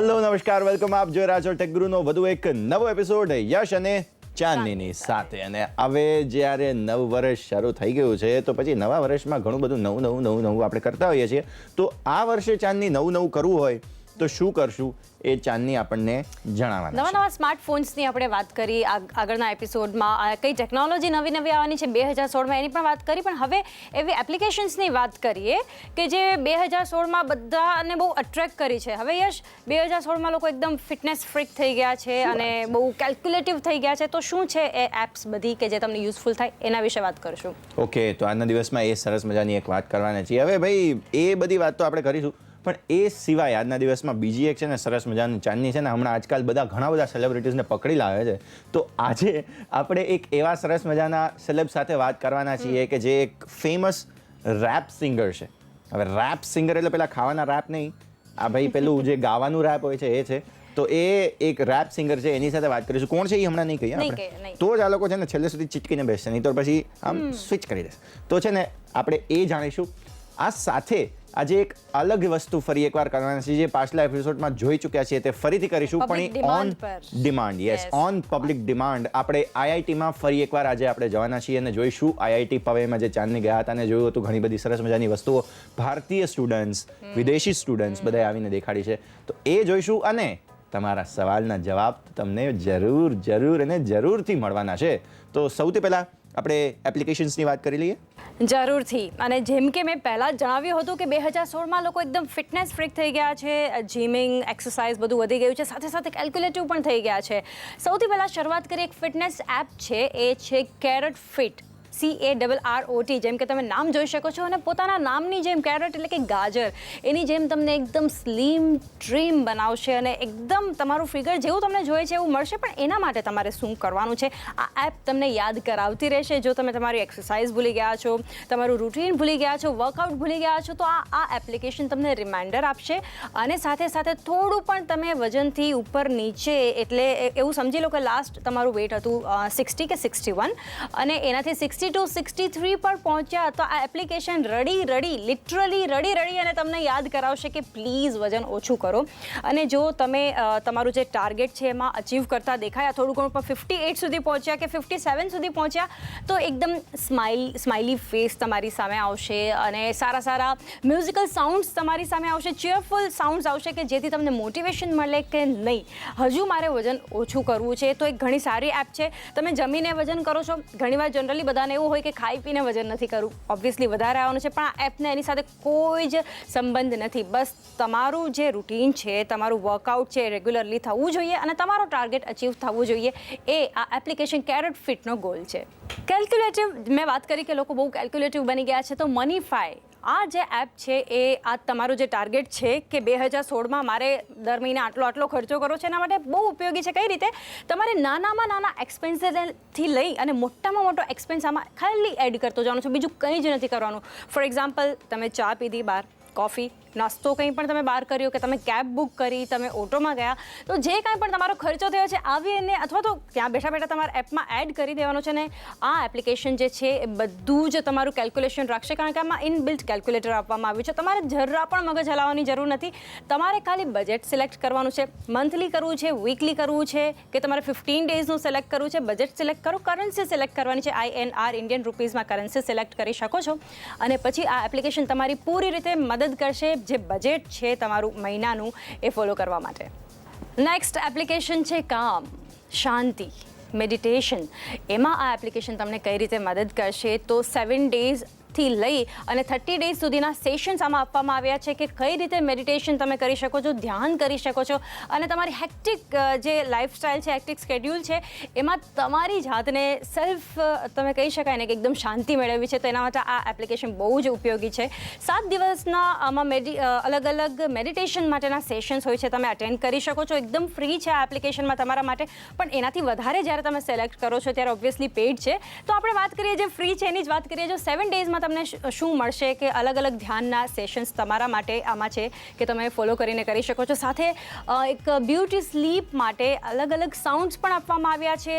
Hello નમસ્કાર welcome આપ જોઈ રહ્યા છો ટેક ગુરુનો વધુ એક નવો એપિસોડ યશ અને ચાંદનીની સાથે. અને હવે જ્યારે નવું વર્ષ શરૂ થઈ ગયું છે તો પછી નવા વર્ષમાં ઘણું બધું નવું આપણે કરતા હોઈએ છીએ. તો આ વર્ષે ચાંદની નવું કરવું હોય તો શું કરશું એ ચાંદની આપણને જણાવવાના નવા સ્માર્ટફોન્સની આપણે વાત કરી આગળના એપિસોડમાં. કઈ ટેકનોલોજી નવી આવવાની છે 2016માં એની પણ વાત કરી, પણ હવે એવી એપ્લિકેશન્સની વાત કરીએ કે જે 2016માં બધાને બહુ અટ્રેક્ટ કરી છે. હવે યશ, 2016માં લોકો એકદમ ફિટનેસ ફ્રીક થઈ ગયા છે અને બહુ કેલ્ક્યુલેટિવ થઈ ગયા છે. તો શું છે એ એપ્સ બધી કે જે તમને યુઝફુલ થાય એના વિશે વાત કરીશું. ઓકે, તો આજના દિવસમાં એ સરસ મજાની એક વાત કરવાના છીએ. હવે ભાઈ એ બધી વાત તો આપણે કરીશું, પણ એ સિવાય આજના દિવસમાં બીજી એક છે ને સરસ મજાની ચાંદની છે ને હમણાં આજકાલ ઘણા બધા સેલિબ્રિટીઝને પકડી લાવે છે. તો આજે આપણે એક એવા સરસ મજાના સેલેબ સાથે વાત કરવાના છીએ કે જે એક ફેમસ રેપ સિંગર છે. હવે રેપ સિંગર એટલે પેલા ખાવાના રેપ નહીં, આ ભાઈ પેલું જે ગાવાનું રેપ હોય છે એ છે. તો એ એક રેપ સિંગર છે, એની સાથે વાત કરીશું. કોણ છે એ હમણાં નહીં કહીએ આપણે, તો જ આ લોકો છે ને છેલ્લે સુધી ચીટકીને બેસશે, નહીં તો પછી આમ સ્વિચ કરી દેશે. તો છે ને આપણે એ જાણીશું. આ સાથે આજે એક અલગ વસ્તુ ફરી એકવાર કરવાના છે જે પાછલા એપિસોડમાં જોઈ ચૂક્યા છીએ તે ફરીથી કરીશું, પણ on demand. Yes, on public demand. આપણે આઈઆઈટીમાં ફરી એકવાર આજે આપણે જવાના છીએ અને જોઈશું આઈઆઈટી પવેમાં જે ચાંદની ગયા હતા અને જોયું હતું ઘણી બધી સરસ મજાની વસ્તુઓ ભારતીય સ્ટુડન્ટ્સ, વિદેશી સ્ટુડન્ટ્સ બધાએ આવીને દેખાડી છે. તો એ જોઈશું અને તમારા સવાલના જવાબ તમને જરૂરથી મળવાના છે. તો સૌથી પહેલાં આપણે એપ્લિકેશન્સની વાત કરી લઈએ. જરૂરથી. અને જેમ કે મેં પહેલાં જ જણાવ્યું હતું કે 2016માં લોકો એકદમ ફિટનેસ ફ્રીક થઈ ગયા છે, જીમિંગ, એક્સરસાઇઝ બધું વધી ગયું છે, સાથે સાથે કેલ્ક્યુલેટિવ પણ થઈ ગયા છે. સૌથી પહેલાં શરૂઆત કરીએ, એક ફિટનેસ એપ છે, એ છે કેરેટ ફિટ, CARROT. જેમ કે તમે નામ જોઈ શકો છો અને પોતાના નામની જેમ કેરેટ એટલે કે ગાજર, એની જેમ તમને એકદમ સ્લિમ ટ્રીમ બનાવશે અને એકદમ તમારું ફિગર જેવું તમને જોઈએ છે એવું મળશે. પણ એના માટે તમારે શું કરવાનું છે, આ એપ તમને યાદ કરાવતી રહેશે. જો તમે તમારી એક્સરસાઇઝ ભૂલી ગયા છો, તમારું રૂટીન ભૂલી ગયા છો, વર્કઆઉટ ભૂલી ગયા છો, તો આ એપ્લિકેશન તમને રિમાઇન્ડર આપશે. અને સાથે સાથે થોડું પણ તમે વજનથી ઉપર નીચે, એટલે એવું સમજી લો કે લાસ્ટ તમારું વેટ હતું 60 કે 61 અને એનાથી 60 to 63 પર પહોંચ્યા, તો આ એપ્લિકેશન લિટરલી રડી અને તમને યાદ કરાવશે કે પ્લીઝ વજન ઓછું કરો. અને જો તમે તમારું જે ટાર્ગેટ છે એમાં અચીવ કરતા દેખાયા, થોડું ઘણું પણ 58 સુધી પહોંચ્યા કે 57 સુધી પહોંચ્યા, તો એકદમ સ્માઇલી ફેસ તમારી સામે આવશે અને સારા મ્યુઝિકલ સાઉન્ડ્સ તમારી સામે આવશે, ચીયરફુલ સાઉન્ડ્સ આવશે કે જેથી તમને મોટિવેશન મળે કે નહીં, હજુ મારે વજન ઓછું કરવું છે. તો એક ઘણી સારી એપ છે. તમે જમીને વજન કરો છો, ઘણીવાર જનરલી બધાને એવું હોય કે ખાઈ પીને વજન નથી કરવું, ઓબ્વિયસલી વધારે આવવાનું છે, પણ આ એપને એની સાથે કોઈ જ સંબંધ નથી. બસ તમારું જે રૂટીન છે, તમારું વર્કઆઉટ છે, રેગ્યુલરલી થવું જોઈએ અને તમારો ટાર્ગેટ અચીવ થવું જોઈએ. એ આ એપ્લિકેશન કેરેટ ફિટનો ગોલ છે. કેલ્ક્યુલેટિવ, મેં વાત કરી કે લોકો બહુ કેલ્ક્યુલેટિવ બની ગયા છે, તો મનીફાઈ, આ જે એપ છે એ આ તમારું જે ટાર્ગેટ છે કે 2016માં મારે દર મહિને આટલો ખર્ચો કરવો છે, એના માટે બહુ ઉપયોગી છે. કઈ રીતે? તમારે નાનામાં નાના એક્સપેન્સથી લઈ અને મોટામાં મોટો એક્સપેન્સ આમાં ખાલી એડ કરતો જવાનું છે, બીજું કંઈ જ નથી કરવાનું. ફોર એક્ઝામ્પલ, તમે ચા પીધી બહાર, કોફી, નાસ્તો કંઈ પણ તમે બહાર કર્યો કે તમે કેબ બુક કરી, તમે ઓટોમાં ગયા, તો જે કાંઈ પણ તમારો ખર્ચો થયો છે આવીને અથવા તો ત્યાં બેઠા તમારા એપમાં એડ કરી દેવાનો છે. ને આ એપ્લિકેશન જે છે એ બધું જ તમારું કેલ્ક્યુલેશન રાખશે, કારણ કે આમાં ઇનબિલ્ટ કેલ્ક્યુલેટર આપવામાં આવ્યું છે. તમારે જરા પણ મગજ હલાવવાની જરૂર નથી. તમારે ખાલી બજેટ સિલેક્ટ કરવાનું છે, મંથલી કરવું છે, વીકલી કરવું છે કે તમારે 15 ડેઝનું સિલેક્ટ કરવું છે. બજેટ સિલેક્ટ કરો, કરન્સી સિલેક્ટ કરવાની છે, INR ઇન્ડિયન રૂપીઝમાં કરન્સી સિલેક્ટ કરી શકો છો. અને પછી આ એપ્લિકેશન તમારી પૂરી રીતે મદદ કરશે જે બજેટ છે તમારું મહિનાનું એ ફોલો કરવા માટે. નેક્સ્ટ એપ્લિકેશન છે કામ, શાંતિ, મેડિટેશન. એમાં આ એપ્લિકેશન તમને કઈ રીતે મદદ કરશે, તો 7 ડેઝ થી લઈ અને 30 ડેઝ સુધીના સેશન્સ આમાં આપવામાં આવ્યા છે કે કઈ રીતે મેડિટેશન તમે કરી શકો છો, ધ્યાન કરી શકો છો અને તમારી હેક્ટિક જે લાઈફસ્ટાઈલ છે, હેક્ટિક શેડ્યુલ છે, એમાં તમારી જાતને તમે કહી શકાય ને કે એકદમ શાંતિ મેળવવી છે. તો એના માટે આ એપ્લિકેશન બહુ જ ઉપયોગી છે. 7 દિવસના આમાં અલગ મેડિટેશન માટેના સેશન્સ હોય છે, તમે અટેન્ડ કરી શકો છો. એકદમ ફ્રી છે આ એપ્લિકેશનમાં તમારા માટે, પણ એનાથી વધારે જ્યારે તમે સિલેક્ટ કરો છો ત્યારે ઓબ્વિયસલી પેઇડ છે. તો આપણે વાત કરીએ જે ફ્રી છે એની જ વાત કરીએ. જો 7 ડેઝમાં તમને શું મળશે કે અલગ અલગ ધ્યાનના સેશન્સ તમારા માટે આમાં છે કે તમે ફોલો કરીને કરી શકો છો. સાથે એક બ્યુટી સ્લીપ માટે અલગ અલગ સાઉન્ડ્સ પણ આપવામાં આવ્યા છે,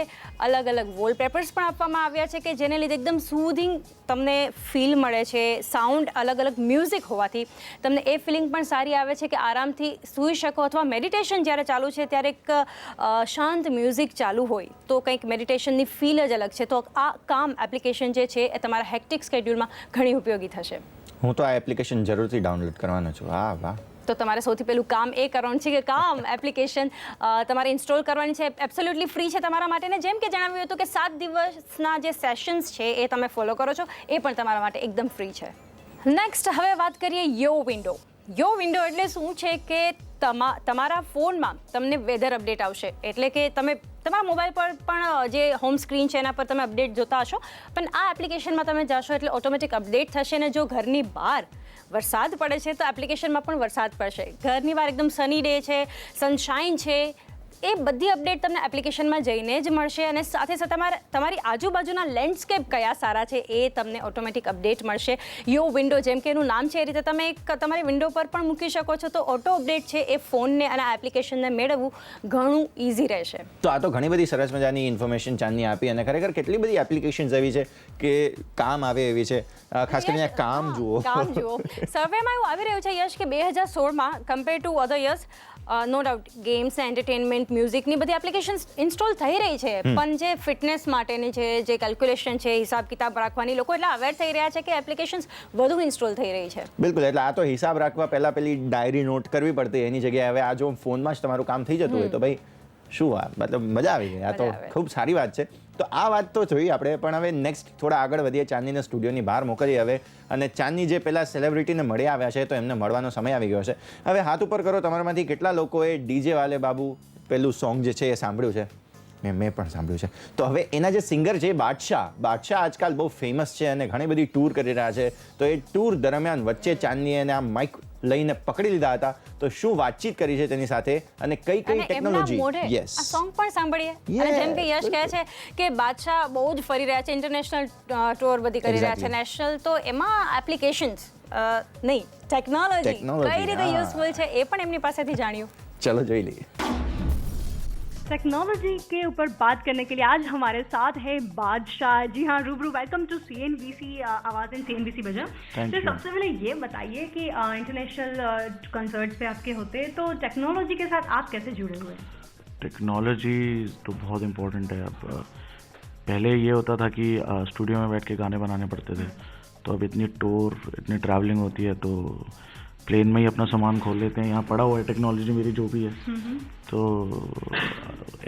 અલગ અલગ વોલપેપર્સ પણ આપવામાં આવ્યા છે કે જેને લીધે એકદમ સૂધિંગ તમને ફીલ મળે છે. સાઉન્ડ અલગ અલગ મ્યુઝિક હોવાથી તમને એ ફિલિંગ પણ સારી આવે છે કે આરામથી સૂઈ શકો, અથવા મેડિટેશન જ્યારે ચાલુ છે ત્યારે એક શાંત મ્યુઝિક ચાલુ હોય તો કંઈક મેડિટેશનની ફીલ જ અલગ છે. તો આ કામ એપ્લિકેશન જે છે એ તમારા હેક્ટિક સ્કેડ્યુલમાં ઘણી ઉપયોગી થશે. હું તો આ એપ્લિકેશન જરૂરથી ડાઉનલોડ કરવાનો છું. હા વાહ. તો તમારે સૌથી પહેલું કામ એ કરવાનું છે કે કામ એપ્લિકેશન તમારે ઇન્સ્ટોલ કરવાની છે. એબ્સોલ્યુટલી ફ્રી છે તમારા માટે. ને જેમ કે જણાવ્યું હતું કે 7 દિવસના જે સેશન્સ છે એ તમે ફોલો કરો છો એ પણ તમારા માટે એકદમ ફ્રી છે. નેક્સ્ટ હવે વાત કરીએ યો વિન્ડો. યો વિન્ડો એટલે શું છે કે તમારા ફોનમાં તમને વેધર અપડેટ આવશે. એટલે કે તમે તમારા મોબાઈલ પર પણ જે હોમ સ્ક્રીન છે એના પર તમે અપડેટ જોતા હશો, પણ આ એપ્લિકેશનમાં તમે જશો એટલે ઓટોમેટિક અપડેટ થશે. ને જો ઘરની બહાર વરસાદ પડે છે તો એપ્લિકેશનમાં પણ વરસાદ પડશે. ઘરની બહાર એકદમ સની ડે છે, સનશાઇન છે, એ બધી અપડેટ તમને એપ્લિકેશનમાં જઈને જ મળશે. અને સાથે સાથે તમારી આજુબાજુના લેન્ડસ્કેપ કયા સારા છે એ તમને ઓટોમેટિક અપડેટ મળશે. યો વિન્ડો, જેમ કે એનું નામ છે એ રીતે તમે તમારી વિન્ડો પર પણ મૂકી શકો છો. તો ઓટો અપડેટ છે એ ફોનને અને આ એપ્લિકેશનને મેળવવું ઘણું ઇઝી રહેશે. તો આ તો ઘણી બધી સરસ મજાની ઇન્ફોર્મેશન ચાંદની આપી, અને ખરેખર કેટલી બધી એપ્લિકેશન્સ એવી છે કે કામ આવે એવી છે. ખાસ કરીને કામ જુઓ. સર્વેમાં એવું આવી રહ્યું છે યશ કે 2016માં compare to other years no doubt games, entertainment, મ્યુઝિકની બધી એપ્લિકેશન્સ ઇન્સ્ટોલ થઈ રહી છે, પણ જે ફિટનેસ માટેની છે, જે કેલ્ક્યુલેશન છે, હિસાબ કિતાબ રાખવાની, લોકો એટલા અવેર થઈ રહ્યા છે કે એપ્લિકેશન્સ વધુ ઇન્સ્ટોલ થઈ રહી છે. બિલકુલ. એટલે આ તો હિસાબ રાખવા પહેલાં પેલી ડાયરી નોટ કરવી પડતી, એની જગ્યાએ હવે આ જો ફોનમાં જ તમારું કામ થઈ જતું હોય તો ભાઈ શું આ મતલબ મજા આવી ગઈ. આ તો ખૂબ સારી વાત છે. તો આ વાત તો જોઈએ આપણે, પણ હવે નેક્સ્ટ થોડા આગળ વધીએ. ચાંદનીને સ્ટુડિયોની બહાર મોકલીએ હવે, અને ચાંદની જે પહેલાં સેલિબ્રિટીને મળી આવ્યા છે તો એમને મળવાનો સમય આવી ગયો છે. હવે હાથ ઉપર કરો તમારામાંથી કેટલા લોકોએ ડીજે વાલે બાબુ પેલું સોંગ જે છે એ સાંભળ્યું છે? મેં પણ સાંભળ્યું છે. તો હવે એના જે સિંગર છે બાદશાહ આજકાલ બહુ ફેમસ છે અને ઘણી બધી ટૂર કરી રહ્યા છે. તો એ ટૂર દરમિયાન વચ્ચે ચાંદનીએ એને આ માઇક લઈને પકડી લીધા હતા. તો શું વાતચીત કરી છે તેની સાથે અને કઈ ટેકનોલોજી? યસ, આ સોંગ પણ સાંભળીએ. અને જેમ કે યશ કહે છે કે બાદશાહ બહુ જ ફરી રહ્યા છે, ઇન્ટરનેશનલ ટૂર બધી કરી રહ્યા છે, નેશનલ. તો એમાં એપ્લિકેશન્સ નહીં, ટેકનોલોજી કઈ રીતે યુઝફુલ છે એ પણ એમની પાસેથી જાણ્યું. चलो જોઈ લઈએ. टेक्नोलॉजी के ऊपर बात करने के लिए आज हमारे साथ है बादशाह. जी हाँ, रूबरू वेलकम टू CNBC आवाज़ इन CNBC बजा. तो सबसे पहले ये बताइए कि इंटरनेशनल कंसर्ट पे आपके होते हैं तो टेक्नोलॉजी के साथ आप कैसे जुड़े हुए हैं? टेक्नोलॉजी तो बहुत इम्पोर्टेंट है. अब पहले ये होता था कि स्टूडियो में बैठ के गाने बनाने पड़ते थे, तो अब इतनी टूर, इतनी ट्रैवलिंग होती है तो प्लेन में ही अपना सामान खोल लेते हैं. यहाँ पड़ा हुआ है टेक्नोलॉजी मेरी जो भी है, तो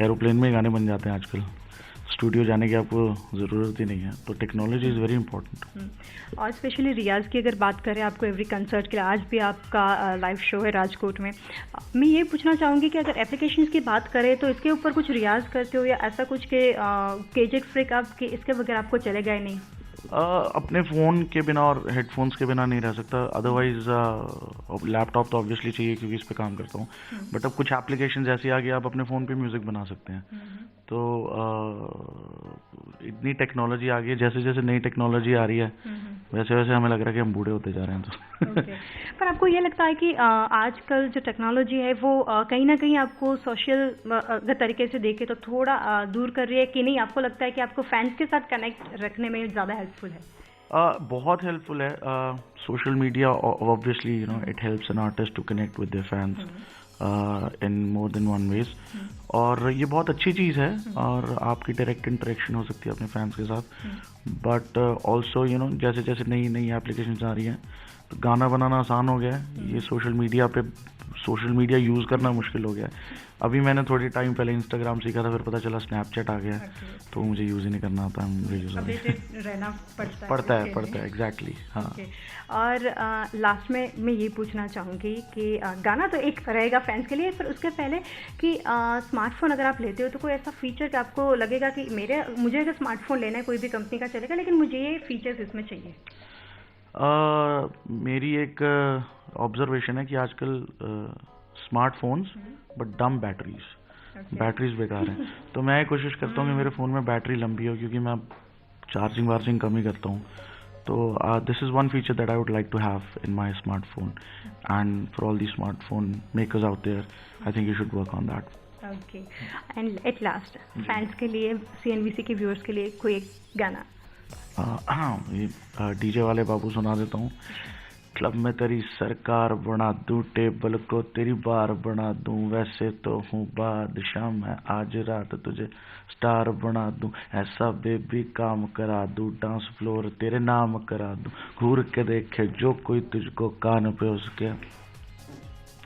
एरोप्लेन में ही गाने बन जाते हैं आजकल. स्टूडियो जाने की आपको ज़रूरत ही नहीं है. तो टेक्नोलॉजी इज़ वेरी इंपॉर्टेंट. और स्पेशली रियाज़ की अगर बात करें, आपको एवरी कंसर्ट के लिए आज भी आपका लाइव शो है राजकोट में. मैं ये पूछना चाहूँगी कि अगर एप्लीकेशंस की बात करें तो इसके ऊपर कुछ रियाज़ करते हो या ऐसा कुछ के केजेक फ्रिक आपके इसके बगैर आपको चलेगा ही नहीं? अपने फ़ोन के बिना और हेडफोन्स के बिना नहीं रह सकता. अदरवाइज लैपटॉप तो ऑब्वियसली चाहिए क्योंकि इस पे काम करता हूँ. बट अब कुछ एप्लीकेशन ऐसी आ गई, आप अपने फ़ोन पे म्यूज़िक बना सकते हैं. तो इतनी टेक्नोलॉजी आ गई है. जैसे जैसे नई टेक्नोलॉजी आ रही है वैसे वैसे हमें लग रहा है कि हम बूढ़े होते जा रहे हैं. तो पर आपको ये लगता है कि आजकल जो टेक्नोलॉजी है वो कहीं ना कहीं आपको सोशल तरीके से देखे तो थोड़ा दूर कर रही है कि नहीं? आपको लगता है कि आपको फैंस के साथ कनेक्ट रखने में ज़्यादा हेल्पफुल है? बहुत हेल्पफुल है. Social media obviously it helps an artist to connect with their fans in more than one ways. और ये बहुत अच्छी चीज़ है और आपकी डायरेक्ट इंटरेक्शन हो सकती है अपने फैंस के साथ. बट ऑल्सो जैसे जैसे नई नई एप्लीकेशंस आ रही हैं तो गाना बनाना आसान हो गया है. ये सोशल मीडिया यूज़ करना मुश्किल हो गया है. अभी मैंने थोड़ी टाइम पहले इंस्टाग्राम सीखा था, फिर पता चला स्नैपचैट आ गया. तो मुझे यूज़ ही नहीं करना आता. रहना पड़ता है एग्जैक्टली. हाँ. और लास्ट में मैं ये पूछना चाहूँगी कि गाना तो एक रहेगा फैंस के लिए, पर उसके पहले कि स्मार्टफोन अगर आप लेते हो तो कोई ऐसा फीचर कि आपको लगेगा कि मुझे अगर स्मार्टफोन लेना है कोई भी कंपनी का चलेगा, लेकिन मुझे ये फीचर्स इसमें चाहिए? मेरी एक ऑब्जर्वेशन है कि आजकल स्मार्टफोन्स बट डम बैटरीज बेकार हैं. तो मैं कोशिश करता हूँ कि मेरे फ़ोन में बैटरी लंबी हो, क्योंकि मैं चार्जिंग कम ही करता हूँ. So this is one feature that I would like to have in my smartphone, and for all the smartphone makers out there, I think you should work on that. Okay and at last fans के लिए CNBC के viewers के लिए कोई एक गाना हाँ, ये डीजे वाले बाबू सुना देता हूँ। क्लब में तेरी सरकार बना दूँ, टेबल को तेरी बार बना दूँ, वैसे तो हूँ बादशाह मैं, आज रात तुझे स्टार बना दूँ, ऐसा बेबी काम करा दूँ, डांस फ्लोर तेरे नाम करा दूँ, घूर के देखे जो कोई तुझको, कान पे उसके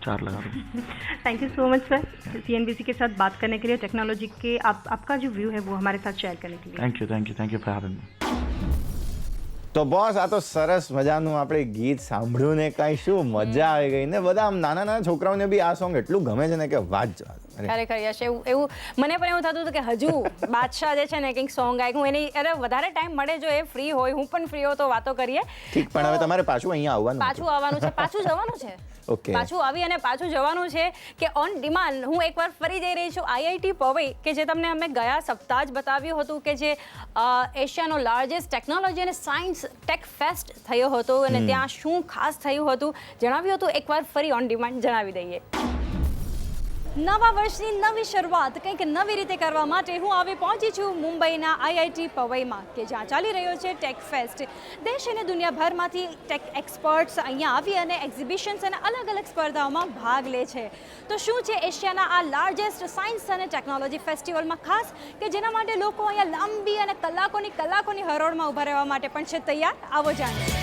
4 लगा दूँ। Thank you so much sir CNBC के साथ बात करने के लिए, टेक्नोलॉजी के आपका जो व्यू है वो हमारे साथ शेयर करने के लिए। Thank you for having me. તો બોસ આ તો સરસ મજાનું આપણે ગીત સાંભળ્યું ને કાંઈ શું મજા આવી ગઈ ને બધા આમ નાના નાના છોકરાઓને બી આ સોંગ એટલું ગમે છે ને કે વાત જ વાત. અરે ખરેખર યશ એવું મને પણ એવું થતું હતું કે હજુ બાદશાહ જે છે ને કંઈક સોંગ ગાય હું એની અરે વધારે ટાઈમ મળે જો એ ફ્રી હોય હું પણ ફ્રી હોય તો વાતો કરીએ. ઠીક પણ હવે તમારે પાછું અહીંયા આવવાનું પાછું આવવાનું છે, પાછું જવાનું છે. ઓકે, પાછું આવી અને પાછું જવાનું છે કે ઓન ડિમાન્ડ હું એકવાર ફરી જઈ રહી છું IIT પવઈ કે જે તમને અમે ગયા સપ્તાહ જ બતાવ્યું હતું કે જે એશિયાનો લાર્જેસ્ટ ટેકનોલોજી અને સાયન્સ ટેક ફેસ્ટ થયો હતો અને ત્યાં શું ખાસ થયું હતું જણાવ્યું હતું. એકવાર ફરી ઓન ડિમાન્ડ જણાવી દઈએ. નવા વર્ષની નવી શરૂઆત કંઈક નવી રીતે કરવા માટે હું આવી પહોંચી છું મુંબઈના IIT પવઈમાં કે જ્યાં ચાલી રહ્યો છે ટેક ફેસ્ટ. દેશ અને દુનિયાભરમાંથી ટેક એક્સપર્ટ્સ અહીંયા આવી અને એક્ઝિબિશન્સ અને અલગ અલગ સ્પર્ધાઓમાં ભાગ લે છે. તો શું છે એશિયાના આ લાર્જેસ્ટ સાયન્સ અને ટેકનોલોજી ફેસ્ટિવલમાં ખાસ કે જેના માટે લોકો અહીંયા લાંબી અને કલાકોની હરોળમાં ઊભા રહેવા માટે પણ છે તૈયાર? આવો જાણીએ.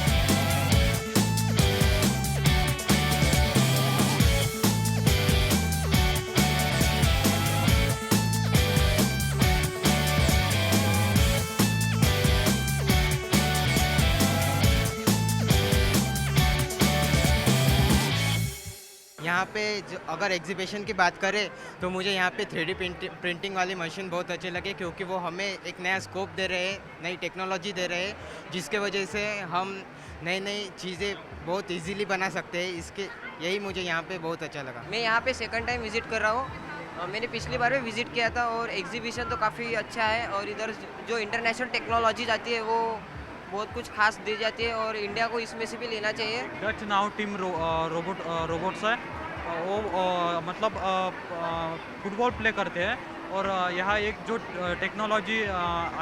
यहाँ पे जो अगर एग्जीबिशन की बात करें तो मुझे यहाँ पे 3D प्रिंटिंग वाली मशीन बहुत अच्छे लगे क्योंकि वो हमें एक नया स्कोप दे रहे हैं, नई टेक्नोलॉजी दे रहे हैं जिसके वजह से हम नई नई चीज़ें बहुत इजीली बना सकते हैं. इसके यही मुझे यहाँ पे बहुत अच्छा लगा. मैं यहाँ पे सेकंड टाइम विज़िट कर रहा हूँ. मैंने पिछली बार भी विज़िट किया था और एग्जीबिशन तो काफ़ी अच्छा है और इधर जो इंटरनेशनल टेक्नोलॉजी जाती है वो बहुत कुछ खास दी जाती है और इंडिया को इसमें से भी लेना चाहिए. डच नाउ टीम रोबोट्स है वो मतलब फुटबॉल प्ले करते हैं और यहाँ एक जो टेक्नोलॉजी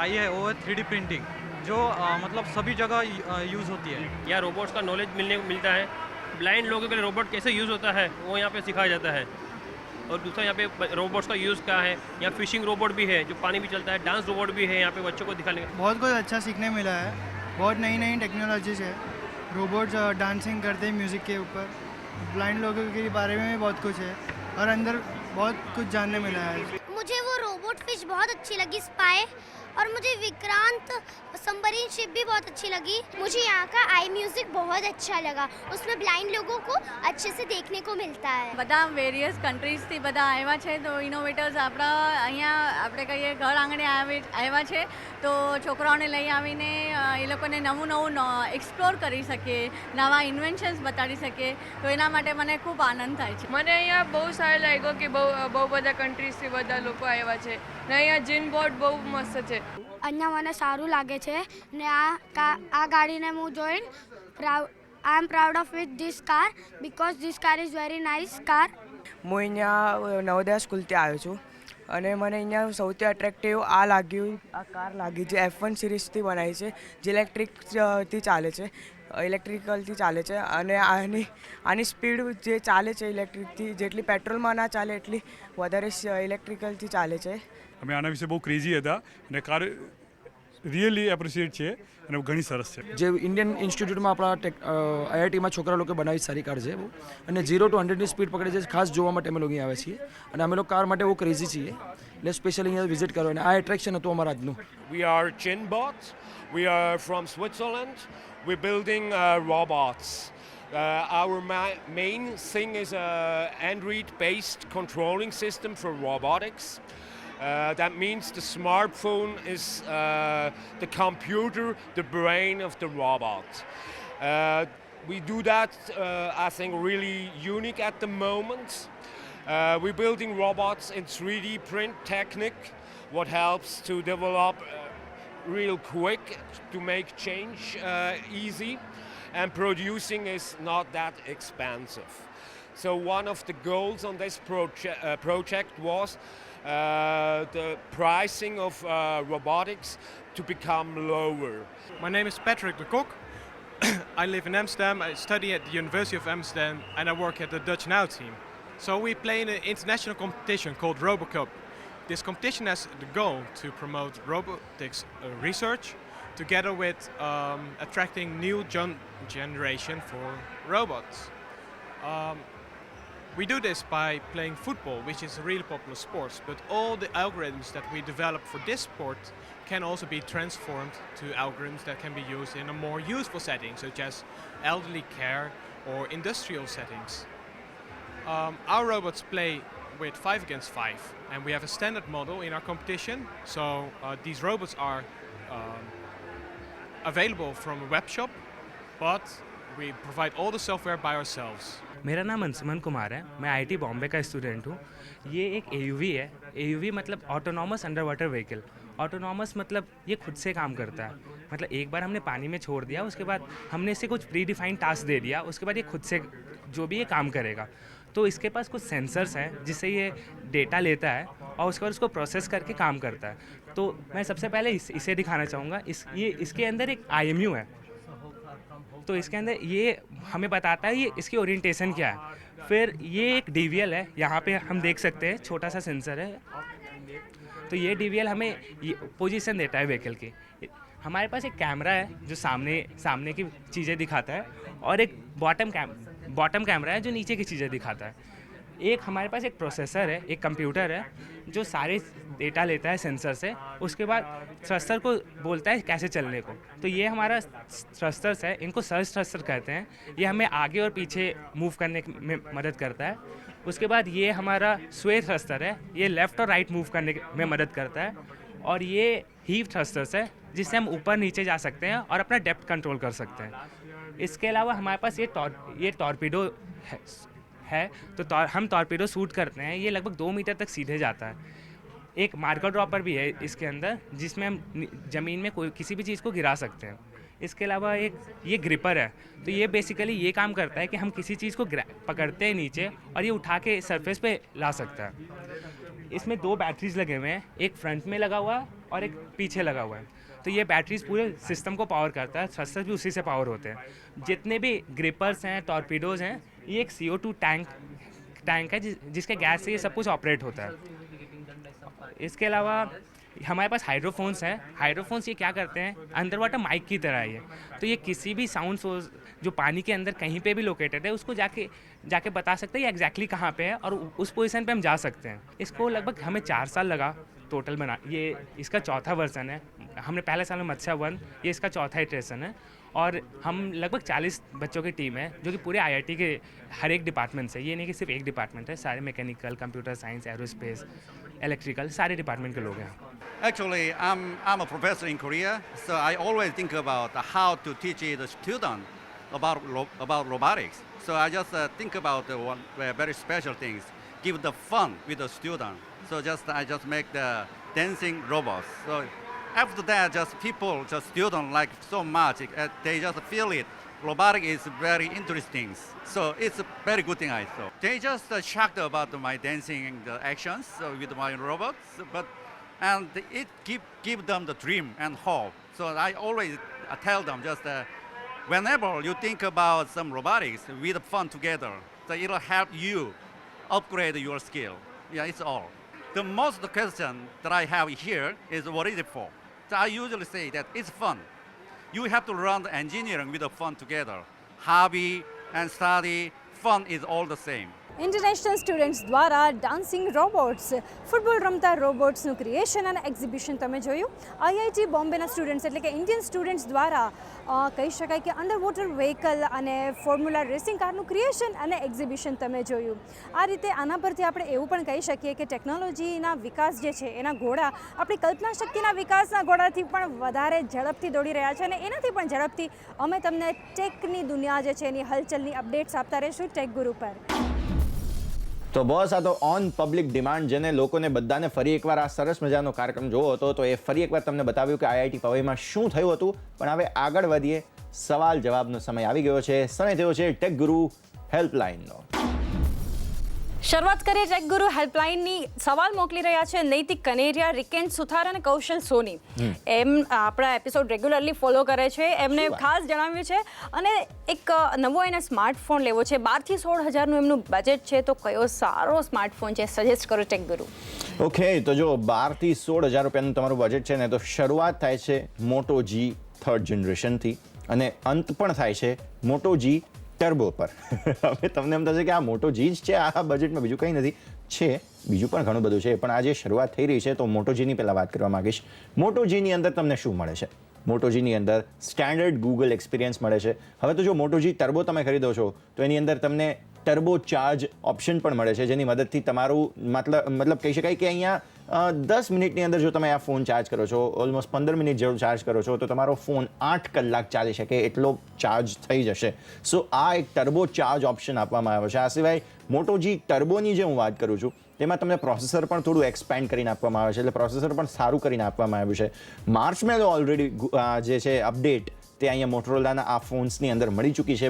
आई है वो है 3D प्रिंटिंग जो मतलब सभी जगह यूज़ होती है. यहाँ रोबोट्स का नॉलेज मिलता है. ब्लाइंड लोगों के लिए रोबोट कैसे यूज़ होता है वो यहाँ पे सिखाया जाता है. और दूसरा यहाँ पे रोबोट्स का यूज़ क्या है. यहाँ फिशिंग रोबोट भी है जो पानी भी चलता है. डांस रोबोट भी है यहाँ पे बच्चों को दिखाने का. बहुत कुछ अच्छा सीखने मिला है. बहुत नई नई टेक्नोलॉजीज है. रोबोट्स डांसिंग करते हैं म्यूज़िक के ऊपर. ब्लाइंड लोगों के बारे में भी बहुत कुछ है और अंदर बहुत कुछ जानने मिला है. मुझे वो रोबोट फिश बहुत अच्छी लगी स्पाई, और मुझे विक्रांत सबमरीन शिप भी बहुत अच्छी लगी. मुझे यहाँ का आई म्यूजिक बहुत अच्छा लगा. उसमें ब्लाइंड लोगों को अच्छे से देखने को मिलता है. બધા વેરિયસ કન્ટ્રીઝથી બધા આવ્યા છે તો ઇનોવેટર્સ આપણા અહીંયા આપણે કહીએ ઘર આંગણે આવ્યા છે તો છોકરાઓને લઈ આવીને એ લોકોને નવું એક્સપ્લોર કરી શકે, નવા ઇન્વેન્શન્સ બતાડી શકે તો એના માટે મને ખૂબ આનંદ થાય છે. મને અહીંયા બહુ સારું લાગ્યું કે બહુ બધા કન્ટ્રીઝથી બધા લોકો આવ્યા છે ને અહીંયા જીન બોર્ડ બહુ મસ્ત છે. અહીંયા મને સારું લાગે છે ને આ ગાડીને હું જોઈને I am proud of with this car because this car is very nice car. હું અહીંયા નવોદય સ્કૂલથી આવ્યો છું અને મને અહીંયા સૌથી અટ્રેક્ટિવ આ લાગ્યું, આ કાર લાગી જે F1 સિરીઝથી બનાવી છે જે ઇલેક્ટ્રિકથી ચાલે છે, ઇલેક્ટ્રિકલથી ચાલે છે અને આની સ્પીડ જે ચાલે છે ઇલેક્ટ્રિકથી જેટલી પેટ્રોલમાં ના ચાલે એટલી વધારે ઇલેક્ટ્રિકલથી ચાલે છે. અમે આના વિશે બહુ ક્રેઝી હતા અને કાર રિયલી એપ્રિશિએટ છે અને ઘણી સરસ છે. જે ઇન્ડિયન ઇન્સ્ટિટ્યૂટમાં આપણા IITમાં છોકરા લોકો બનાવી સારી કાર છે બહુ અને 0 to 100ની સ્પીડ પકડે છે. ખાસ જોવા માટે અમે લોકો અહીંયા આવ્યા છીએ અને અમે લોકો કાર માટે બહુ ક્રેઝી છીએ એટલે સ્પેશિયલી અહીંયા વિઝિટ કરો અને આ એટ્રેક્શન હતું અમારા આજનું. We are Chinbot. We are from Switzerland. We're building robots. Our main thing is an Android-based controlling system for robotics. That means the smartphone is the computer, the brain of the robot. We do that, I think, really unique at the moment. We're building robots in 3D print technique, what helps to develop real quick to make change easy, and producing is not that expensive. So one of the goals on this project was the pricing of robotics to become lower. My name is Patrick de Kok. I live in Amsterdam, I study at the University of Amsterdam, and I work at the Dutch Now team. So we play in an international competition called RoboCup. This competition has the goal to promote robotics research together with attracting new generation for robots. We do this by playing football, which is a really popular sport, but all the algorithms that we develop for this sport can also be transformed to algorithms that can be used in a more useful setting, such as elderly care or industrial settings. Our robots play with 5 against 5, and we have a standard model in our competition, so these robots are available from a web shop, but we provide all the software by ourselves. मेरा नाम अंशुमन कुमार है, मैं IT Bombay का student हूँ। ये एक AUV है। AUV मतलब autonomous under water vehicle. Autonomous मतलब ये खुद से काम करता है, मतलब एक बार हमने पानी में छोड़ दिया, उसके बाद हमने इसे कुछ प्री डिफाइंड टास्क दे दिया, उसके बाद ये खुद से जो भी ये काम करेगा। तो इसके पास कुछ सेंसर्स हैं जिससे ये डेटा लेता है और उसके बाद उसको प्रोसेस करके काम करता है। तो मैं सबसे पहले इसे दिखाना चाहूँगा। इसके अंदर एक IMU है, तो इसके अंदर ये हमें बताता है ये इसकी ओरिएंटेशन क्या है। फिर ये एक DVL है, यहाँ पे हम देख सकते हैं छोटा सा सेंसर है, तो ये DVL हमें ये पोजीशन देता है व्हीकल की। हमारे पास एक कैमरा है जो सामने की चीज़ें दिखाता है, और एक बॉटम कैमरा है जो नीचे की चीज़ें दिखाता है। एक हमारे पास एक प्रोसेसर है, एक कंप्यूटर है जो सारे डेटा लेता है सेंसर से, उसके बाद थ्रस्टर को बोलता है कैसे चलने को। तो ये हमारा थ्रस्टर्स है, इनको सर्च थ्रस्टर कहते हैं। ये हमें आगे और पीछे मूव करने में मदद करता है। उसके बाद ये हमारा स्वे थ्रस्टर है, ये लेफ़्ट और राइट मूव करने में मदद करता है। और ये हीव थ्रस्टर्स है जिससे हम ऊपर नीचे जा सकते हैं और अपना डेप्थ कंट्रोल कर सकते हैं। इसके अलावा हमारे पास ये टॉर्पीडो है, तो हम टॉर्पीडो शूट करते हैं, ये लगभग 2 मीटर तक सीधे जाता है। एक मार्कर ड्रॉपर भी है इसके अंदर जिसमें हम ज़मीन में किसी भी चीज़ को गिरा सकते हैं। इसके अलावा ये ग्रिपर है, तो ये बेसिकली ये काम करता है कि हम किसी चीज़ को पकड़ते हैं नीचे और ये उठा के सरफेस पे ला सकता है। इसमें 2 बैटरीज लगे हुए हैं, एक फ्रंट में लगा हुआ है और एक पीछे लगा हुआ है। तो ये बैटरीज पूरे सिस्टम को पावर करता है, थ्रस्टर भी उसी से पावर होते हैं। जितने भी ग्रिपर्स हैं, टॉर्पीडोज़ हैं, ये एक CO2 टैंक है जिसके गैस से ये सब कुछ ऑपरेट होता है। इसके अलावा हमारे पास हाइड्रोफोन्स हैं। हाइड्रोफोन्स ये क्या करते हैं, अंडर वाटर माइक की तरह है ये। तो ये किसी भी साउंड सोर्स जो पानी के अंदर कहीं पे भी लोकेटेड है उसको जाके बता सकते हैं ये एग्जैक्टली कहाँ पे है, और उस पोजीशन पे हम जा सकते हैं। इसको लगभग हमें 4 साल लगा टोटल बना। ये इसका 4था वर्जन है। हमने पहले साल में मत्स्या 1, ये इसका 4था इटरेशन है। और हम लगभग 40 बच्चों की टीम है जो कि पूरे IIT के हर एक डिपार्टमेंट से, ये नहीं कि सिर्फ एक डिपार्टमेंट है, सारे mechanical, computer science, aerospace, electrical, सारे डिपार्टमेंट के लोग हैं। Actually, I'm a professor in Korea, so I always think about how to teach the student about robotics. So I just think about one very special things, give the fun with the student. So I just make the dancing robots. So after that, students like so much, they just feel it. Robotic is very interesting. So it's a very good thing I thought. They just shocked about my dancing the actions with my robots, and it give them the dream and hope. So I always tell them whenever you think about some robotics with fun together, so it'll help you upgrade your skill. Yeah, it's all. The most question that I have here is what is it for? So I usually say that it's fun. You have to learn the engineering with the fun together. Hobby and study, fun is all the same. International students દ્વારા dancing robots, football રમતા રોબોટ્સનું creation અને exhibition તમે જોયું. IIT બોમ્બેના students એટલે કે Indian students દ્વારા કહી શકાય કે અંડર વોટર વ્હીકલ અને ફોર્મ્યુલા રેસિંગ કારનું ક્રિએશન અને એક્ઝિબિશન તમે જોયું. આ રીતે આના પરથી આપણે એવું પણ કહી શકીએ કે ટેકનોલોજીના વિકાસ જે છે એના ઘોડા આપણી કલ્પના શક્તિના વિકાસના ઘોડાથી પણ વધારે ઝડપથી દોડી રહ્યા છે, અને એનાથી પણ ઝડપથી અમે તમને ટેકની દુનિયા જે છે એની હલચલની અપડેટ્સ આપતા રહીશું ટેક ગુરુ પર. તો બોસ, આ તો ઓન પબ્લિક ડિમાન્ડ, જેને લોકોને બધાને ફરી એકવાર આ સરસ મજાનો કાર્યક્રમ જોવો હતો, તો એ ફરી એકવાર તમને બતાવ્યું કે IIT પવઈમાં શું થયું હતું. પણ હવે આગળ વધીએ, સવાલ જવાબનો સમય આવી ગયો છે. સમય થયો છે ટેક ગુરુ હેલ્પલાઇનનો. શરૂઆત કરીએ ટેક ગુરુ હેલ્પલાઇનની. સવાલ મોકલી રહ્યા છે નૈતિક કનેરિયા, રિકેન સુથાર અને કૌશલ સોની. એમ આપણા એપિસોડ રેગ્યુલરલી ફોલો કરે છે. એમને ખાસ જણાવ્યું છે અને એક નવો એને સ્માર્ટફોન લેવો છે. 12 થી 16 હજારનું એમનું બજેટ છે, તો કયો સારો સ્માર્ટફોન છે સજેસ્ટ કરો ટેક ગુરુ. ઓકે, તો જો 12 થી 16 હજાર રૂપિયાનું તમારું બજેટ છે ને, તો શરૂઆત થાય છે મોટો G 3rd જનરેશનથી અને અંત પણ થાય છે મોટો G ટર્બો પર. હવે તમને એમ થશે કે આ મોટો G જ છે, આ બજેટમાં બીજું કંઈ નથી. છે બીજું પણ ઘણું બધું છે, પણ આજે શરૂઆત થઈ રહી છે તો મોટો Gની પહેલાં વાત કરવા માંગીશ. મોટો Gની અંદર તમને શું મળે છે? મોટો Gની અંદર સ્ટેન્ડર્ડ ગૂગલ એક્સપિરિયન્સ મળે છે. હવે તો જો મોટો G ટર્બો તમે ખરીદો છો તો એની અંદર તમને ટર્બો ચાર્જ ઓપ્શન પણ મળે છે, જેની મદદથી તમારું મતલબ કહી શકાય કે અહીંયા 10 મિનિટની અંદર જો તમે આ ફોન ચાર્જ કરો છો, ઓલમોસ્ટ 15 મિનિટ જેવું ચાર્જ કરો છો, તો તમારો ફોન 8 કલાક ચાલી શકે એટલો ચાર્જ થઈ જશે. સો આ એક ટર્બો ચાર્જ ઓપ્શન આપવામાં આવ્યો છે. આ સિવાય મોટો G ટર્બોની જે હું વાત કરું છું તેમાં તમને પ્રોસેસર પણ થોડું એક્સપેન્ડ કરીને આપવામાં આવે છે, એટલે પ્રોસેસર પણ સારું કરીને આપવામાં આવ્યું છે. માર્શમેલો ઓલરેડી જે છે અપડેટ તે અહીંયા મોટોરોલાના આ ફોન્સની અંદર મળી ચૂકી છે.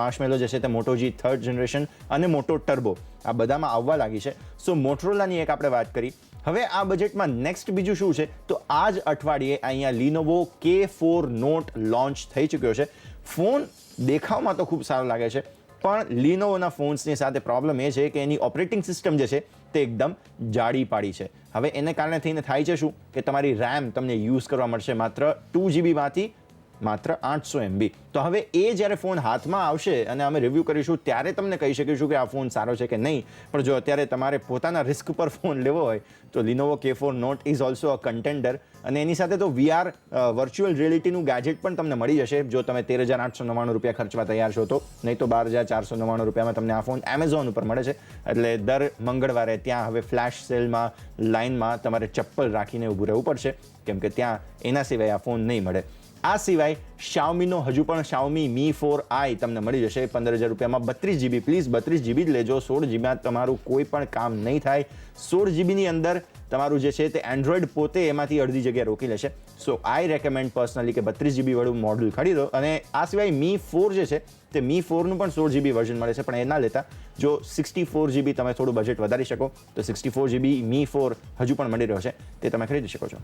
માર્શમેલો જે છે તે મોટો G 3rd જનરેશન અને મોટો ટર્બો આ બધામાં આવવા લાગી છે. સો મોટોરોલાની એક આપણે વાત કરી. હવે આ બજેટમાં નેક્સ્ટ બીજું શું છે, તો આ જ અઠવાડિયે અહીંયા લિનોવો K4 નોટ લોન્ચ થઈ ચૂક્યો છે. ફોન દેખાવમાં તો ખૂબ સારો લાગે છે, પણ લિનોવોના ફોન્સની સાથે પ્રોબ્લેમ એ છે કે એની ઓપરેટિંગ સિસ્ટમ જે છે તે એકદમ જાડી પાડી છે. હવે એને કારણે થઈને થાય છે શું કે તમારી RAM તમને યુઝ કરવા મળશે માત્ર 2GB માંથી માત્ર 800 MB. તો હવે એ જ્યારે ફોન હાથમાં આવશે અને અમે રિવ્યૂ કરીશું ત્યારે તમને કહી શકીશું કે આ ફોન સારો છે કે નહીં. પણ જો અત્યારે તમારે પોતાના રિસ્ક પર ફોન લેવો હોય તો Lenovo K4 note is also a contender. અને એની સાથે તો VR વર્ચ્યુઅલ રિયાલિટીનું ગેજેટ પણ તમને મળી જશે જો તમે 13,899 રૂપિયા ખર્ચવા તૈયાર છો તો. નહીં તો 12,499 રૂપિયામાં તમને આ ફોન એમેઝોન ઉપર મળે છે. એટલે દર મંગળવારે ત્યાં હવે ફ્લેશ સેલમાં લાઇનમાં તમારે ચપ્પલ રાખીને ઊભું રહેવું પડશે, કેમ કે ત્યાં એના સિવાય આ ફોન નહીં મળે. આ સિવાય Xiaomiનો હજુ પણ Xiaomi Mi 4i તમને મળી જશે 15,000 રૂપિયામાં. 32GB, પ્લીઝ 32GB જ લેજો. 16GB તમારું કોઈ પણ કામ નહીં થાય. 16GBની અંદર તમારું જે છે તે એન્ડ્રોઈડ પોતે એમાંથી અડધી જગ્યા રોકી લેશે. સો આઈ રેકમેન્ડ પર્સનલી કે 32GB વાળું મોડલ ખરીદો. અને આ સિવાય Mi 4 જે છે તે Mi 4નું પણ 16GB વર્ઝન મળે છે, પણ એ ના લેતા. જો 64GB તમે થોડું બજેટ વધારી શકો તો 64GB Mi 4 હજુ પણ મળી રહ્યો છે, તે તમે ખરીદી શકો છો.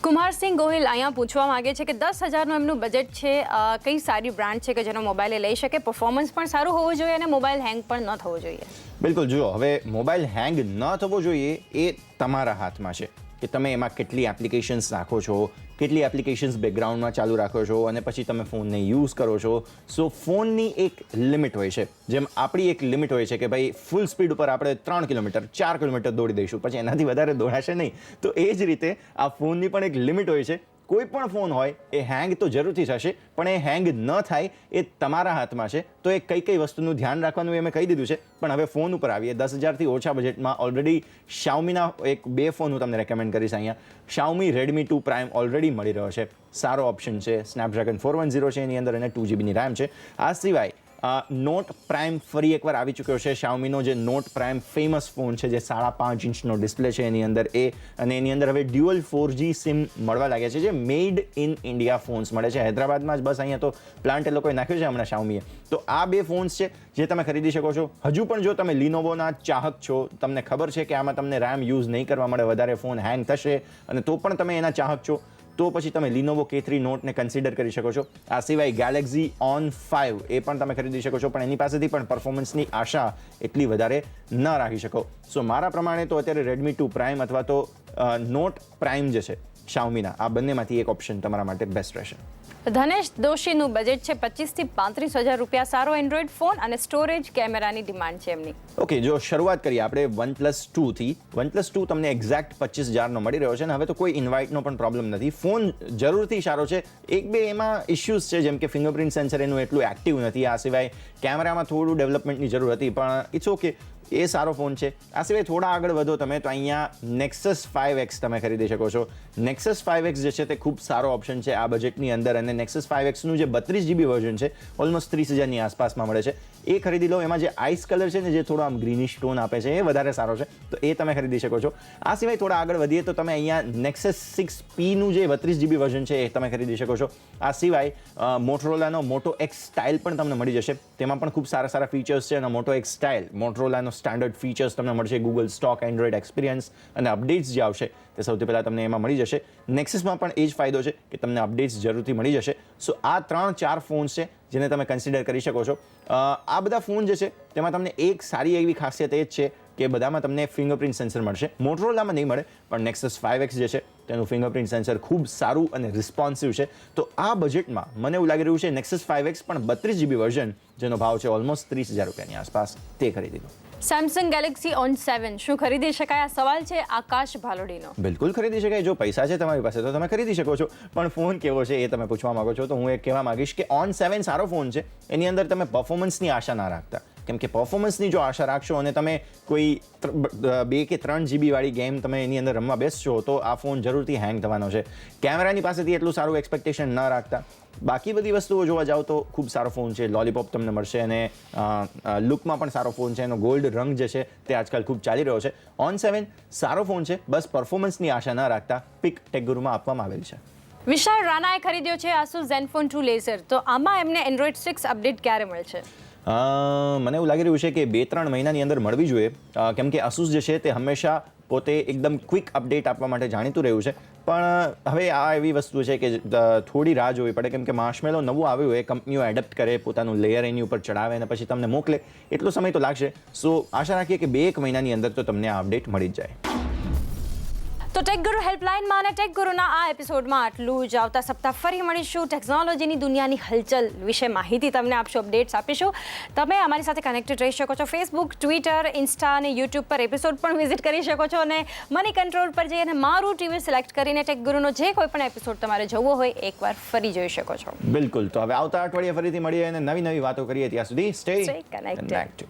કુમારસિંહ ગોહિલ અહીંયા પૂછવા માંગે છે કે 10,000નું એમનું બજેટ છે, કઈ સારી બ્રાન્ડ છે કે જેનો મોબાઈલ લઈ શકે, પરફોર્મન્સ પણ સારું હોવું જોઈએ અને મોબાઈલ હેંગ પણ ન થવો જોઈએ? બિલકુલ, જુઓ, હવે મોબાઈલ હેંગ ન થવો જોઈએ એ તમારા હાથમાં છે કે તમે એમાં કેટલી એપ્લિકેશન્સ રાખો છો, કેટલી એપ્લિકેશન્સ બેકગ્રાઉન્ડમાં ચાલુ રાખો છો અને પછી તમે ફોનને યુઝ કરો છો. સો ફોનની એક લિમિટ હોય છે, જેમ આપણી એક લિમિટ હોય છે કે ભાઈ ફૂલ સ્પીડ ઉપર આપણે 3 કિલોમીટર 4 કિલોમીટર દોડી દઈશું, પછી એનાથી વધારે દોડાશે નહીં. તો એ જ રીતે આ ફોનની પણ એક લિમિટ હોય છે. કોઈ પણ ફોન હોય એ હેંગ તો જરૂરથી થશે, પણ એ હેંગ ન થાય એ તમારા હાથમાં છે. તો એ કઈ વસ્તુનું ધ્યાન રાખવાનું એ મેં કહી દીધું છે. પણ હવે ફોન ઉપર આવીએ. 10,000થી ઓછા બજેટમાં ઓલરેડી Xiaomiના એક 2 ફોન હું તમને રેકમેન્ડ કરીશ અહીંયા. Xiaomi Redmi 2 Prime ઓલરેડી મળી રહ્યો છે, સારો ઓપ્શન છે. Snapdragon 410 છે એની અંદર અને 2GBની RAM છે. આ સિવાય નોટ પ્રાઇમ ફરી એકવાર આવી ચૂક્યો છે. Xiaomiનો જે નોટ પ્રાઇમ ફેમસ ફોન છે, જે 5.5 ઇંચનો ડિસ્પ્લે છે એની અંદર એ, અને એની અંદર હવે ડ્યુઅલ 4G સિમ મળવા લાગ્યા છે, જે મેડ ઇન ઇન્ડિયા ફોન્સ મળે છે. હૈદરાબાદમાં જ બસ અહીંયા તો પ્લાન્ટ એ લોકોએ નાખ્યો છે હમણાં Xiaomiએ. તો આ 2 ફોન્સ છે જે તમે ખરીદી શકો છો. હજુ પણ જો તમે લિનોવોના ચાહક છો, તમને ખબર છે કે આમાં તમને RAM યુઝ નહીં કરવા મળે, વધારે ફોન હેંગ થશે, અને તો પણ તમે એના ચાહક છો, તો પછી તમે લિનોવો K3 નોટને કન્સિડર કરી શકો છો. આ સિવાય Galaxy On 5 એ પણ તમે ખરીદી શકો છો, પણ એની પાસેથી પણ પરફોર્મન્સની આશા એટલી વધારે ન રાખી શકો. સો મારા પ્રમાણે તો અત્યારે Redmi 2 Prime અથવા તો નોટ પ્રાઇમ જે છે Xiaomiના, આ બંનેમાંથી એક ઓપ્શન તમારા માટે બેસ્ટ રહેશે. ધનેશ દોશીનું બજેટ છે 25,000 થી 35,000 રૂપિયા. સારો એન્ડ્રોઈડ ફોન અને સ્ટોરેજ કેમેરાની ડિમાન્ડ છે એમની. ઓકે, જો શરૂઆત કરીએ આપણે OnePlus 2થી. OnePlus 2 તમને એક્ઝેક્ટ 25,000નો મળી રહ્યો છે અને હવે તો કોઈ ઇન્વાઇટનો પણ પ્રોબ્લેમ નથી. ફોન જરૂરથી સારો છે. 1-2 એમાં ઇશ્યુઝ છે, જેમ કે ફિંગરપ્રિન્ટ સેન્સર એનું એટલું એક્ટિવ નથી. આ સિવાય કેમેરામાં થોડું ડેવલપમેન્ટની જરૂર હતી, પણ ઇટ્સ ઓકે. એ સારો ફોન છે. આ સિવાય થોડા આગળ વધો તમે તો અહીંયા નેક્સસ 5X તમે ખરીદી શકો છો. નેક્સસ 5X જે છે તે ખૂબ સારો ઓપ્શન છે આ બજેટની અંદર, અને નેક્સસ 5Xનું જે 32GB વર્ઝન છે ઓલમોસ્ટ 30,000ની આસપાસમાં મળે છે. એ ખરીદી લો. એમાં જે આઈસ કલર છે ને, જે થોડો આમ ગ્રીનિશ ટોન આપે છે, એ વધારે સારો છે, તો એ તમે ખરીદી શકો છો. આ સિવાય થોડા આગળ વધીએ તો તમે અહીંયા નેક્સસ 6Pનું જે 32GB વર્ઝન છે એ તમે ખરીદી શકો છો. આ સિવાય મોટોરોલાનો મોટો X સ્ટાઇલ પણ તમને મળી જશે. તેમાં પણ ખૂબ સારા ફીચર્સ છે, અને મોટો X સ્ટાઇલ મોટોરોલાનો સ્ટાન્ડર્ડ ફીચર્સ તમને મળશે. ગૂગલ સ્ટોક એન્ડ્રોઇડ એક્સપિરિયન્સ અને અપડેટ્સ જે આવશે તે સૌથી પહેલાં તમને એમાં મળી જશે. નેક્સસમાં પણ એ જ ફાયદો છે કે તમને અપડેટ્સ જરૂરથી મળી જશે. સો આ 3-4 ફોન્સ છે જેને તમે કન્સિડર કરી શકો છો. આ બધા ફોન જે છે તેમાં તમને એક સારી એવી ખાસિયત એ જ છે કે બધામાં તમને ફિંગરપ્રિન્ટ સેન્સર મળશે. મોટોરોલામાં નહીં મળે, પણ નેક્સસ 5X જે છે તેનું ફિંગરપ્રિન્ટ સેન્સર ખૂબ સારું અને રિસ્પોન્સિવ છે. તો આ બજેટમાં મને એવું લાગી રહ્યું છે નેક્સસ 5X પણ 32GB વર્ઝન, જેનો ભાવ છે ઓલમોસ્ટ 30,000 રૂપિયાની આસપાસ, તે ખરીદી લો. સેમસંગ ગેલેક્સી ઓન 7 શું ખરીદી શકાય? આ સવાલ છે આકાશ ભાલોડીનો. બિલકુલ ખરીદી શકાય. જો પૈસા છે તમારી પાસે તો તમે ખરીદી શકો છો, પણ ફોન કેવો છે એ તમે પૂછવા માંગો છો, તો હું એક કહેવા માંગીશ કે ઓન 7 સારો ફોન છે. એની અંદર તમે પરફોર્મન્સની આશા ના રાખતા, કેમ કે પરફોર્મન્સની જો આશા રાખશો અને તમે કોઈ 2 કે 3GB વાળી ગેમ તમે એની અંદર રમવા બેસશો તો આ ફોન જરૂરથી હેંગ થવાનો છે. કેમેરાની પાસેથી એટલું સારું એક્સપેક્ટેશન ન રાખતા. બાકી બધી વસ્તુઓ જોવા જાઓ તો ખૂબ સારો ફોન છે. લોલીપોપ તમને મળશે, અને લુકમાં પણ સારો ફોન છે. એનો ગોલ્ડ રંગ જે છે તે આજકાલ ખૂબ ચાલી રહ્યો છે. ઓન 7 સારો ફોન છે, બસ પરફોર્મન્સની આશા ન રાખતા. પિક ટેકગુરુમાં આપવામાં આવેલ છે. વિશાલ રાણાએ ખરીદ્યો છે આસુસ ઝેનફોન 2 લેઝર. તો આમાં એમને એન્ડ્રોઇડ 6 અપડેટ ક્યારે મળશે? મને એવું લાગી રહ્યું છે કે 2-3 મહિનાની અંદર મળવી જોઈએ, કેમ કે આસુસ જે છે તે હંમેશા પોતે એકદમ ક્વિક અપડેટ આપવા માટે જાણીતું રહ્યું છે. પણ હવે આ એવી વસ્તુ છે કે થોડી રાહ જોવી પડે, કેમ કે માર્શમેલો નવું આવ્યું હોય, કંપનીઓ એડપ્ટ કરે, પોતાનું લેયર એની ઉપર ચડાવે અને પછી તમને મોકલે, એટલો સમય તો લાગશે. સો આશા રાખીએ કે 2-1 મહિનાની અંદર તો તમને આ અપડેટ મળી જ જાય. તો ટેક ગુરુ હેલ્પલાઇનમાં અને ટેક ગુરુના આ એપિસોડમાં આટલું જ. આવતા સપ્તાહ ફરી મળીશું. ટેકનોલોજીની દુનિયાની હલચલ વિશે માહિતી તમને આપશું, અપડેટ્સ આપીશું. તમે અમારી સાથે કનેક્ટેડ રહી શકો છો. ફેસબુક, ટ્વિટર, ઇન્સ્ટા અને યુટ્યુબ પર એપિસોડ પણ વિઝિટ કરી શકો છો, અને મની કંટ્રોલ પર જઈને મારું ટીવી સિલેક્ટ કરીને ટેક ગુરુનો જે કોઈ પણ એપિસોડ તમારે જોવો હોય એકવાર ફરી જોઈ શકો છો. બિલકુલ. તો હવે આવતા અઠવાડિયે ફરીથી મળીએ અને નવી વાતો કરીએ. ત્યાં સુધી સ્ટે કનેક્ટેડ.